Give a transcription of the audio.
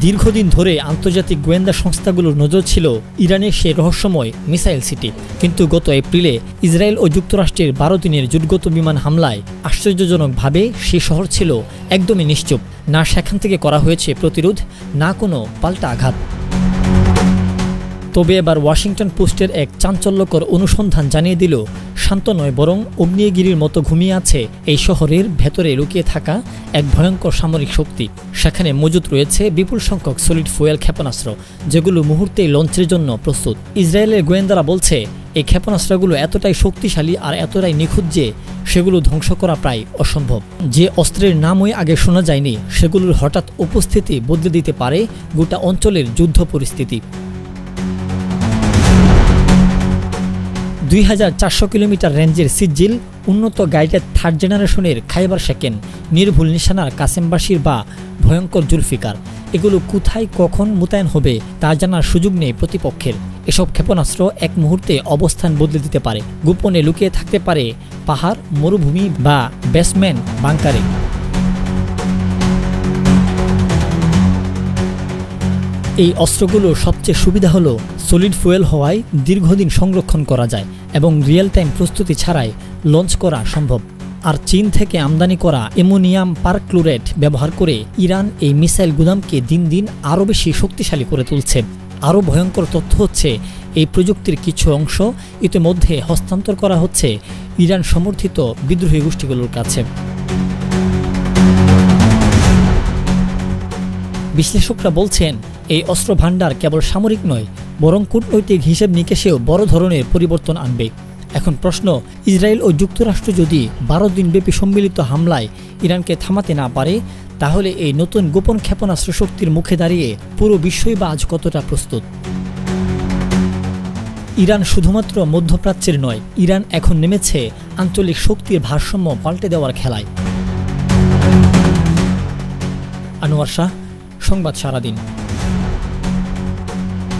দীর্ঘদিন ধরে আন্তর্জাতিক গোয়েন্দা সংস্থাগুলোর নজর ছিল ইরানের সেই রহস্যময় মিসাইল সিটি। কিন্তু গত এপ্রিলে ইসরায়েল ও যুক্তরাষ্ট্রের 12 দিনের জোটগত বিমান হামলায় আশ্চর্যজনকভাবে সেই শহর ছিল একদমই নিশ্চুপ। না সেখান থেকে করা হয়েছে প্রতিরোধ, না কোনো পাল্টা আঘাত। তবে এবার ওয়াশিংটন পোস্টের এক চাঞ্চল্যকর অনুসন্ধান জানিয়ে দিল, শান্ত নয় বরং আগ্নেয়গিরির মতো ঘুমিয়ে আছে এই শহরের ভেতরে লুকিয়ে থাকা এক ভয়ঙ্কর সামরিক শক্তি। সেখানে মজুত রয়েছে বিপুল সংখ্যক সলিড ফুয়েল ক্ষেপণাস্ত্র, যেগুলো মুহূর্তেই লঞ্চের জন্য প্রস্তুত। ইসরায়েলের গোয়েন্দারা বলছে এই ক্ষেপণাস্ত্রগুলো এতটাই শক্তিশালী আর এতটাই নিখুঁত যে সেগুলো ধ্বংস করা প্রায় অসম্ভব। যে অস্ত্রের নামই আগে শোনা যায়নি, সেগুলোর হঠাৎ উপস্থিতি বদলে দিতে পারে গোটা অঞ্চলের যুদ্ধ পরিস্থিতি। 2400 কিলোমিটার রেঞ্জের সিজিল, উন্নত গাইডেড 3rd জেনারেশনের খাইবার শেকেন, নির্ভুল নিশানার কাসেমবাসীর বা ভয়ঙ্কর জুলফিকার, এগুলো কোথায় কখন মোতায়েন হবে তা জানার সুযোগ নেই প্রতিপক্ষের। এসব ক্ষেপণাস্ত্র এক মুহূর্তে অবস্থান বদলে দিতে পারে, গোপনে লুকিয়ে থাকতে পারে পাহাড়, মরুভূমি বা বেসমেন্ট বাংকারে। এই অস্ত্রগুলোর সবচেয়ে সুবিধা হলো সলিড ফুয়েল হওয়ায় দীর্ঘদিন সংরক্ষণ করা যায় এবং রিয়েল টাইম প্রস্তুতি ছাড়াই লঞ্চ করা সম্ভব। আর চীন থেকে আমদানি করা অ্যামোনিয়াম পারক্লোরেট ব্যবহার করে ইরান এই মিসাইল গুদামকে দিন দিন আরও বেশি শক্তিশালী করে তুলছে। আরও ভয়ঙ্কর তথ্য হচ্ছে, এই প্রযুক্তির কিছু অংশ ইতিমধ্যে হস্তান্তর করা হচ্ছে ইরান সমর্থিত বিদ্রোহী গোষ্ঠীগুলোর কাছে। বিশ্লেষকরা বলছেন, এই অস্ত্র ভাণ্ডার কেবল সামরিক নয় বরং কূটনৈতিক হিসেব নিকেশেও বড় ধরনের পরিবর্তন আনবে। এখন প্রশ্ন, ইসরায়েল ও যুক্তরাষ্ট্র যদি 12 দিনব্যাপী সম্মিলিত হামলায় ইরানকে থামাতে না পারে, তাহলে এই নতুন গোপন ক্ষেপণাস্ত্র শক্তির মুখে দাঁড়িয়ে পুরো বিশ্বই বা আজ কতটা প্রস্তুত। ইরান শুধুমাত্র মধ্যপ্রাচ্যের নয়, ইরান এখন নেমেছে আঞ্চলিক শক্তির ভারসাম্য পাল্টে দেওয়ার খেলায়। আনোয়ার শাহ, সংবাদ সারাদিন।